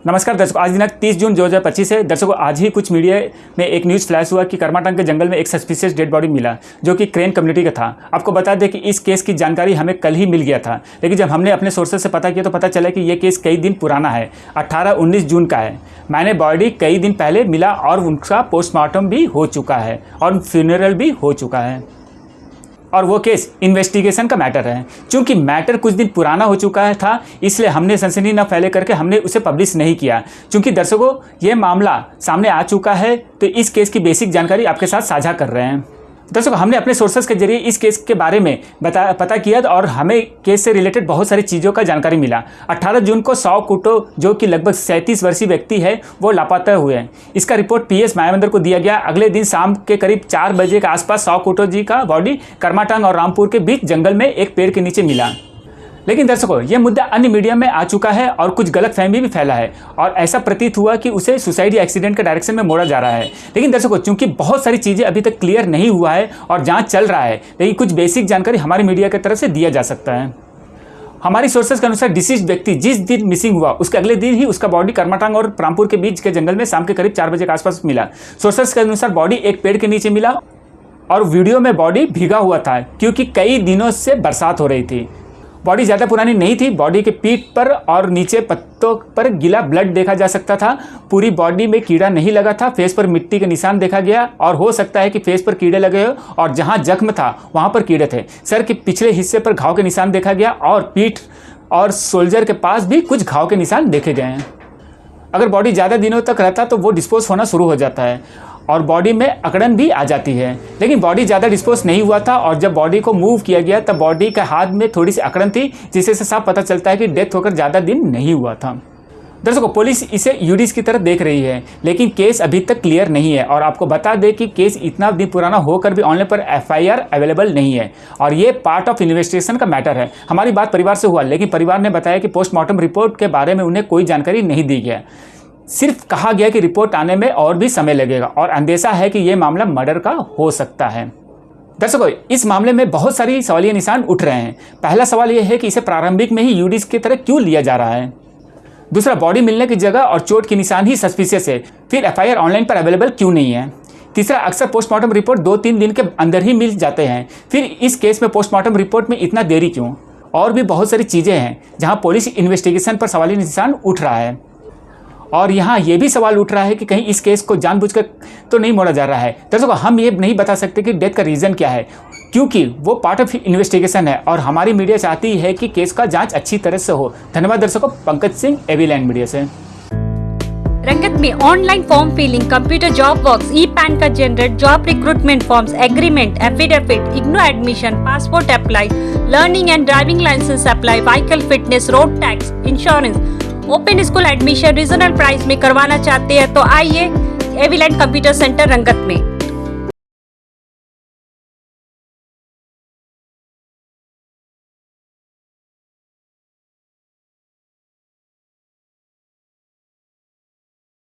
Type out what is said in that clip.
नमस्कार दर्शकों, आज दिनांक 30 जून 2025 है। दर्शकों, आज ही कुछ मीडिया में एक न्यूज़ फ्लैश हुआ कि करमाटांग के जंगल में एक सस्पिशियस डेड बॉडी मिला जो कि क्रेन कम्युनिटी का था। आपको बता दें कि इस केस की जानकारी हमें कल ही मिल गया था, लेकिन जब हमने अपने सोर्सेज से पता किया तो पता चला कि ये केस कई दिन पुराना है, 18-19 जून का है। मैंने बॉडी कई दिन पहले मिला और उनका पोस्टमार्टम भी हो चुका है और फ्यूनरल भी हो चुका है और वो केस इन्वेस्टिगेशन का मैटर है। क्योंकि मैटर कुछ दिन पुराना हो चुका था, इसलिए हमने सनसनी न फैले करके हमने उसे पब्लिश नहीं किया। क्योंकि दर्शकों, ये मामला सामने आ चुका है तो इस केस की बेसिक जानकारी आपके साथ साझा कर रहे हैं। दर्शकों, हमने अपने सोर्सेज के जरिए इस केस के बारे में पता किया और हमें केस से रिलेटेड बहुत सारी चीज़ों का जानकारी मिला। 18 जून को सौ कुटो, जो कि लगभग 37 वर्षीय व्यक्ति है, वो लापता हुए हैं। इसका रिपोर्ट PS मायाबंदर को दिया गया। अगले दिन शाम के करीब 4 बजे के आसपास सौ कुटो जी का बॉडी करमाटांग और रामपुर के बीच जंगल में एक पेड़ के नीचे मिला। लेकिन दर्शकों, यह मुद्दा अन्य मीडिया में आ चुका है और कुछ गलतफहमी भी फैला है और ऐसा प्रतीत हुआ कि उसे सुसाइड या एक्सीडेंट के डायरेक्शन में मोड़ा जा रहा है। लेकिन दर्शकों, चूंकि बहुत सारी चीज़ें अभी तक क्लियर नहीं हुआ है और जांच चल रहा है, लेकिन कुछ बेसिक जानकारी हमारी मीडिया की तरफ से दिया जा सकता है। हमारी सोर्सेज के अनुसार डिसीज व्यक्ति जिस दिन मिसिंग हुआ उसके अगले दिन ही उसका बॉडी करमाटांग और रामपुर के बीच के जंगल में शाम के करीब 4 बजे के आसपास मिला। सोर्सेज के अनुसार बॉडी एक पेड़ के नीचे मिला और वीडियो में बॉडी भीगा हुआ था क्योंकि कई दिनों से बरसात हो रही थी। बॉडी ज़्यादा पुरानी नहीं थी। बॉडी के पीठ पर और नीचे पत्तों पर गीला ब्लड देखा जा सकता था। पूरी बॉडी में कीड़ा नहीं लगा था। फेस पर मिट्टी के निशान देखा गया और हो सकता है कि फेस पर कीड़े लगे हो और जहां जख्म था वहां पर कीड़े थे। सर के पिछले हिस्से पर घाव के निशान देखा गया और पीठ और शोल्डर के पास भी कुछ घाव के निशान देखे गए हैं। अगर बॉडी ज़्यादा दिनों तक रहता तो वो डिस्पोज होना शुरू हो जाता है और बॉडी में अकड़न भी आ जाती है। लेकिन बॉडी ज़्यादा डिस्पोज नहीं हुआ था और जब बॉडी को मूव किया गया तब बॉडी के हाथ में थोड़ी सी अकड़न थी, जिससे से साफ पता चलता है कि डेथ होकर ज़्यादा दिन नहीं हुआ था। दर्शकों, पुलिस इसे यूडीज की तरह देख रही है, लेकिन केस अभी तक क्लियर नहीं है। और आपको बता दें कि केस इतना दिन पुराना होकर भी ऑनलाइन पर FIR अवेलेबल नहीं है और ये पार्ट ऑफ इन्वेस्टिगेशन का मैटर है। हमारी बात परिवार से हुआ, लेकिन परिवार ने बताया कि पोस्टमार्टम रिपोर्ट के बारे में उन्हें कोई जानकारी नहीं दी गया। सिर्फ कहा गया कि रिपोर्ट आने में और भी समय लगेगा और अंदेशा है कि यह मामला मर्डर का हो सकता है। दर्शकों, इस मामले में बहुत सारी सवालिया निशान उठ रहे हैं। पहला सवाल यह है कि इसे प्रारंभिक में ही यूडीज की तरह क्यों लिया जा रहा है। दूसरा, बॉडी मिलने की जगह और चोट के निशान ही सस्पिशियस है, फिर FIR ऑनलाइन पर अवेलेबल क्यों नहीं है। तीसरा, अक्सर पोस्टमार्टम रिपोर्ट 2-3 दिन के अंदर ही मिल जाते हैं, फिर इस केस में पोस्टमार्टम रिपोर्ट में इतना देरी क्यों। और भी बहुत सारी चीज़ें हैं जहाँ पुलिस इन्वेस्टिगेशन पर सवालिया निशान उठ रहा है। और यहाँ ये भी सवाल उठ रहा है कि कहीं इस केस को जानबूझकर तो नहीं मोड़ा जा रहा है। दर्शकों, हम ये नहीं बता सकते कि डेथ का रीज़न क्या है, क्योंकि वो पार्ट ऑफ इन्वेस्टिगेशन है और हमारी मीडिया चाहती है कि केस का जांच अच्छी तरह से हो। धन्यवाद दर्शकों। Pankaj Singh, AV land media से। रंगत में online form filling, computer job works, e PAN का generate, job recruitment forms, agreement, affidavit, IGNOU admission, passport apply, learning and driving licence apply, vehicle fitness, road tax, insurance, open school admission reasonable price में करवाना चाहते हैं तो आइए AV land computer centre रंगत में।